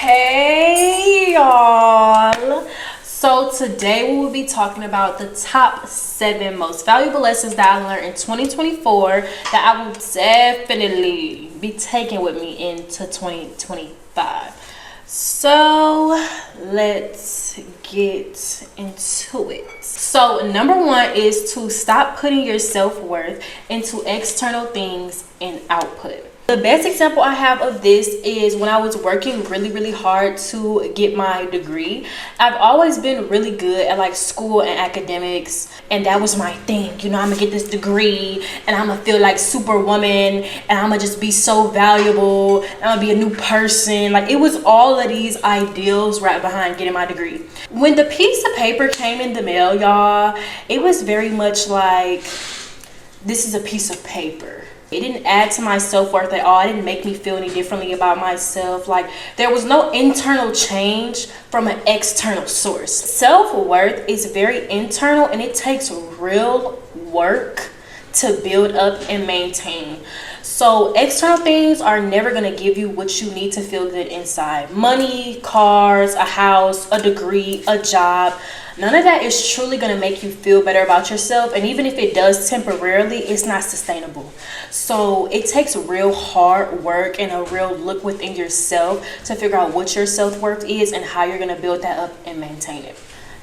Hey y'all, so today we will be talking about the top 7 most valuable lessons that I learned in 2024 that I will definitely be taking with me into 2025. So let's get into it. So number 1 is to stop putting your self-worth into external things and output. The best example I have of this is when I was working really hard to get my degree. I've always been really good at like school and academics, and that was my thing. You know, I'm gonna get this degree and I'm gonna feel like superwoman and I'm gonna just be so valuable and I'm gonna be a new person. Like, it was all of these ideals right behind getting my degree. When the piece of paper came in the mail, y'all, it was very much like, this is a piece of paper. It didn't add to my self-worth at all. It didn't make me feel any differently about myself. Like, there was no internal change from an external source. Self-worth is very internal, and it takes real work to build up and maintain. So external things are never going to give you what you need to feel good inside. Money, cars, a house, a degree, a job. None of that is truly going to make you feel better about yourself. And even if it does temporarily, it's not sustainable. So it takes real hard work and a real look within yourself to figure out what your self-worth is and how you're going to build that up and maintain it.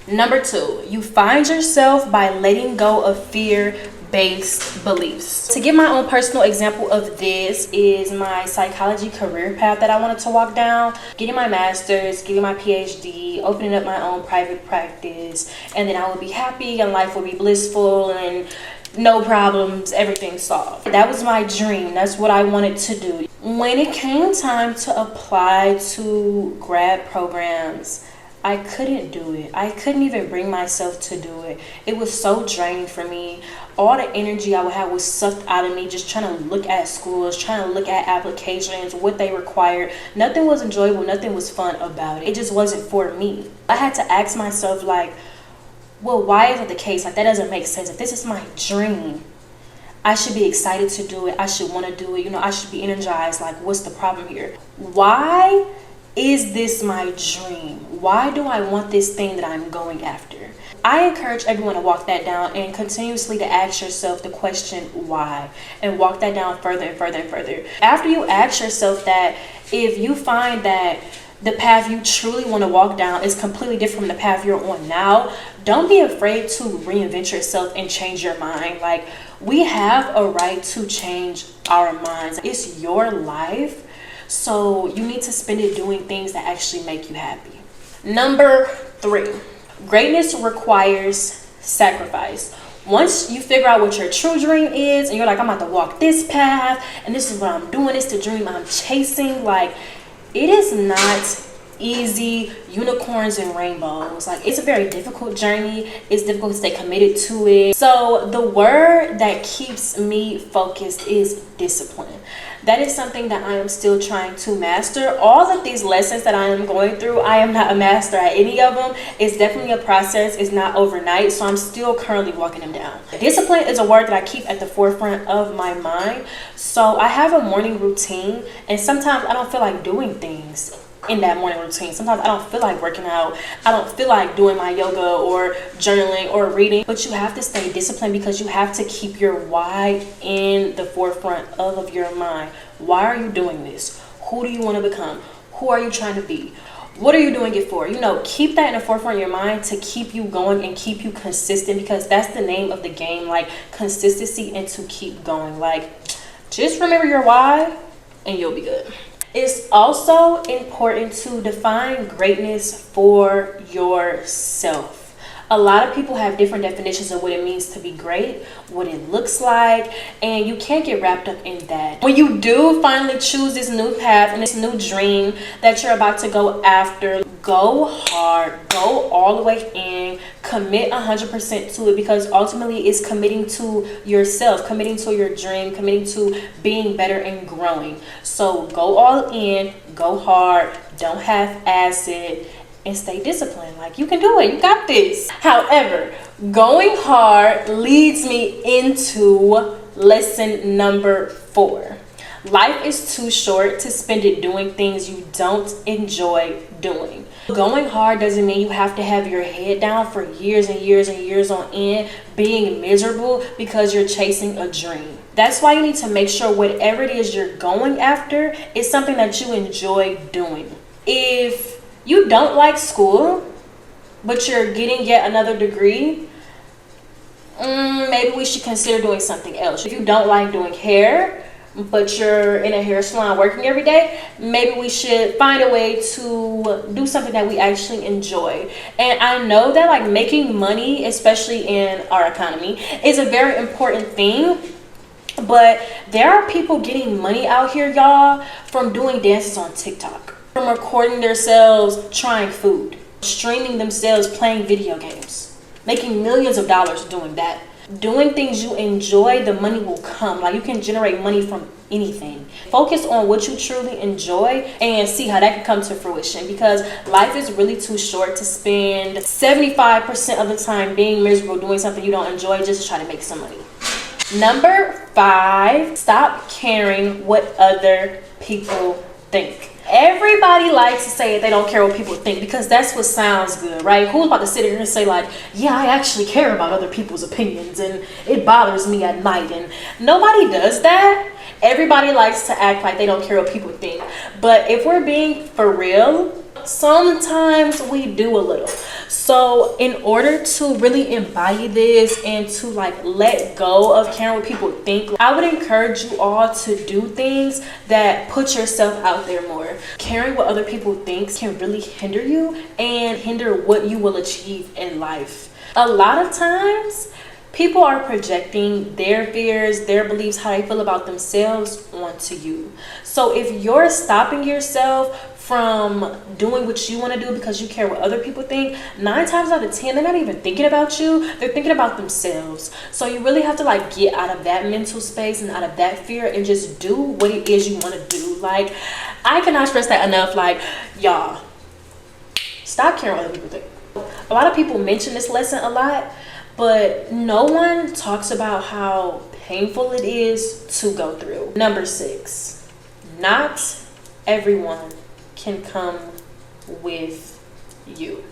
Number 2, you find yourself by letting go of fear-based beliefs. To give my own personal example of this is my psychology career path that I wanted to walk down. Getting my master's, getting my PhD, opening up my own private practice, and then I would be happy and life would be blissful and no problems, everything solved. That was my dream. That's what I wanted to do. When it came time to apply to grad programs, I couldn't do it. I couldn't even bring myself to do it. It was so draining for me. All the energy I would have was sucked out of me just trying to look at schools, trying to look at applications, what they required. Nothing was enjoyable. Nothing was fun about it. It just wasn't for me. I had to ask myself, like, well, why is it the case? Like, that doesn't make sense. If this is my dream, I should be excited to do it. I should want to do it. You know, I should be energized. Like, what's the problem here? Why is this my dream? Why do I want this thing that I'm going after? I encourage everyone to walk that down and continuously to ask yourself the question why, and walk that down further and further and further. After you ask yourself that, if you find that the path you truly want to walk down is completely different from the path you're on now, don't be afraid to reinvent yourself and change your mind. Like, we have a right to change our minds. It's your life. So you need to spend it doing things that actually make you happy. Number 3, greatness requires sacrifice. Once you figure out what your true dream is and you're like, I'm about to walk this path and this is what I'm doing, it's the dream I'm chasing, like, it is not easy, unicorns and rainbows. Like, it's a very difficult journey. It's difficult to stay committed to it. So the word that keeps me focused is discipline. That is something that I am still trying to master. All of these lessons that I am going through, I am not a master at any of them. It's definitely a process. It's not overnight. So I'm still currently walking them down. Discipline is a word that I keep at the forefront of my mind. So I have a morning routine, and sometimes I don't feel like doing things in that morning routine. Sometimes I don't feel like working out. I don't feel like doing my yoga or journaling or reading. But you have to stay disciplined because you have to keep your why in the forefront of your mind. Why are you doing this? Who do you want to become? Who are you trying to be? What are you doing it for? You know, keep that in the forefront of your mind to keep you going and keep you consistent, because that's the name of the game, like consistency and to keep going. Like, just remember your why and you'll be good. It's also important to define greatness for yourself. A lot of people have different definitions of what it means to be great, what it looks like, and you can't get wrapped up in that. When you do finally choose this new path and this new dream that you're about to go after, go hard, go all the way in, commit 100% to it, because ultimately it's committing to yourself, committing to your dream, committing to being better and growing. So go all in, go hard, don't half-ass it, and stay disciplined. Like, you can do it. You got this. However, going hard leads me into lesson number 4. Life is too short to spend it doing things you don't enjoy doing. Going hard doesn't mean you have to have your head down for years and years and years on end, being miserable because you're chasing a dream. That's why you need to make sure whatever it is you're going after is something that you enjoy doing. If you don't like school, but you're getting yet another degree, maybe we should consider doing something else. If you don't like doing hair, but you're in a hair salon working every day, maybe we should find a way to do something that we actually enjoy. And I know that like making money, especially in our economy, is a very important thing. But there are people getting money out here, y'all, from doing dances on TikTok, from recording themselves trying food, streaming themselves playing video games, making millions of dollars doing that. Doing things you enjoy, the money will come. Like, you can generate money from anything. Focus on what you truly enjoy and see how that can come to fruition, because life is really too short to spend 75% of the time being miserable doing something you don't enjoy just to try to make some money. Number 5, stop caring what other people think. Everybody likes to say they don't care what people think because that's what sounds good, right? Who's about to sit here and say like, yeah, I actually care about other people's opinions and it bothers me at night? And nobody does that. Everybody likes to act like they don't care what people think. But if we're being for real, sometimes we do a little. So in order to really embody this and to like let go of caring what people think, I would encourage you all to do things that put yourself out there more. Caring what other people think can really hinder you and hinder what you will achieve in life. A lot of times people are projecting their fears, their beliefs, how they feel about themselves onto you. So if you're stopping yourself from doing what you want to do because you care what other people think, 9 times out of 10, they're not even thinking about you. They're thinking about themselves. So you really have to like get out of that mental space and out of that fear and just do what it is you want to do. Like, I cannot stress that enough. Like, y'all, stop caring what other people think. A lot of people mention this lesson a lot, but no one talks about how painful it is to go through. Number 6, not everyone can come with you.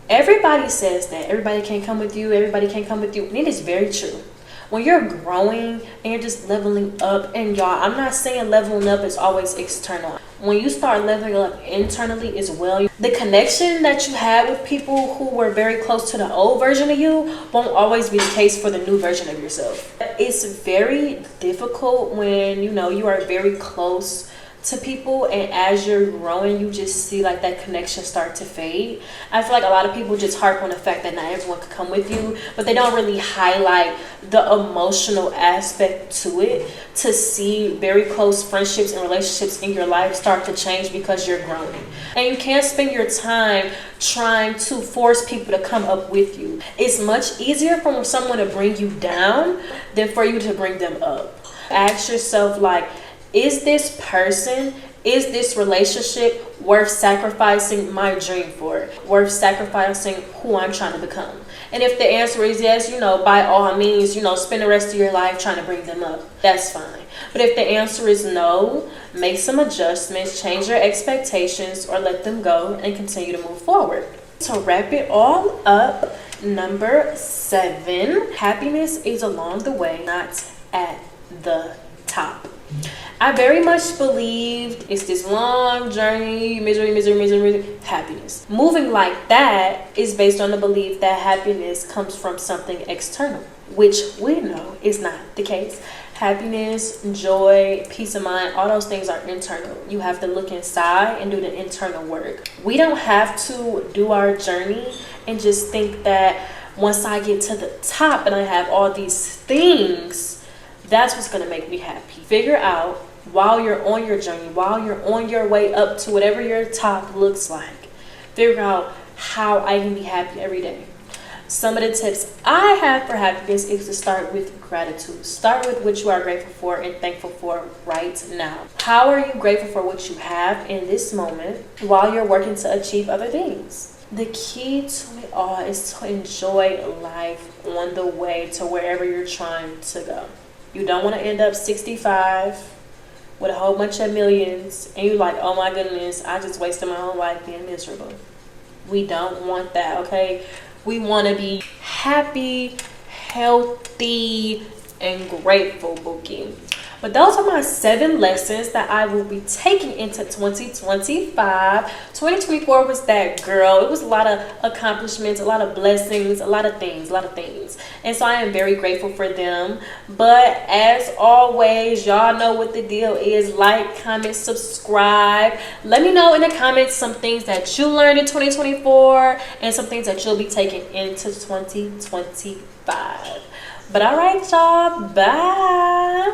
Everybody says that everybody can't come with you, everybody can't come with you, and it is very true. When you're growing and you're just leveling up, and y'all, I'm not saying leveling up is always external. When you start leveling up internally as well, the connection that you had with people who were very close to the old version of you won't always be the case for the new version of yourself. It's very difficult when you are very close to people, and as you're growing you just see like that connection start to fade. I feel like a lot of people just harp on the fact that not everyone could come with you, but they don't really highlight the emotional aspect to it, to see very close friendships and relationships in your life start to change because you're growing. And you can't spend your time trying to force people to come up with you. It's much easier for someone to bring you down than for you to bring them up. Ask yourself, like, is this person, is this relationship worth sacrificing my dream for? Worth sacrificing who I'm trying to become? And if the answer is yes, by all means, spend the rest of your life trying to bring them up. That's fine. But if the answer is no, make some adjustments, change your expectations, or let them go and continue to move forward. To wrap it all up, number 7, happiness is along the way, not at the top. I very much believed it's this long journey, misery, happiness. Moving like that is based on the belief that happiness comes from something external, which we know is not the case. Happiness, joy, peace of mind, all those things are internal. You have to look inside and do the internal work. We don't have to do our journey and just think that once I get to the top and I have all these things, that's what's going to make me happy. Figure out while you're on your journey, while you're on your way up to whatever your top looks like, figure out how I can be happy every day. Some of the tips I have for happiness is to start with gratitude. Start with what you are grateful for and thankful for right now. How are you grateful for what you have in this moment while you're working to achieve other things? The key to it all is to enjoy life on the way to wherever you're trying to go. You don't want to end up 65 with a whole bunch of millions, and you're like, oh my goodness, I just wasted my whole life being miserable. We don't want that, okay? We want to be happy, healthy, and grateful, Bookie. But those are my 7 lessons that I will be taking into 2025. 2024 was that, girl. It was a lot of accomplishments, a lot of blessings, a lot of things. And so I am very grateful for them. But as always, y'all know what the deal is. Like, comment, subscribe. Let me know in the comments some things that you learned in 2024 and some things that you'll be taking into 2025. But all right, y'all. Bye.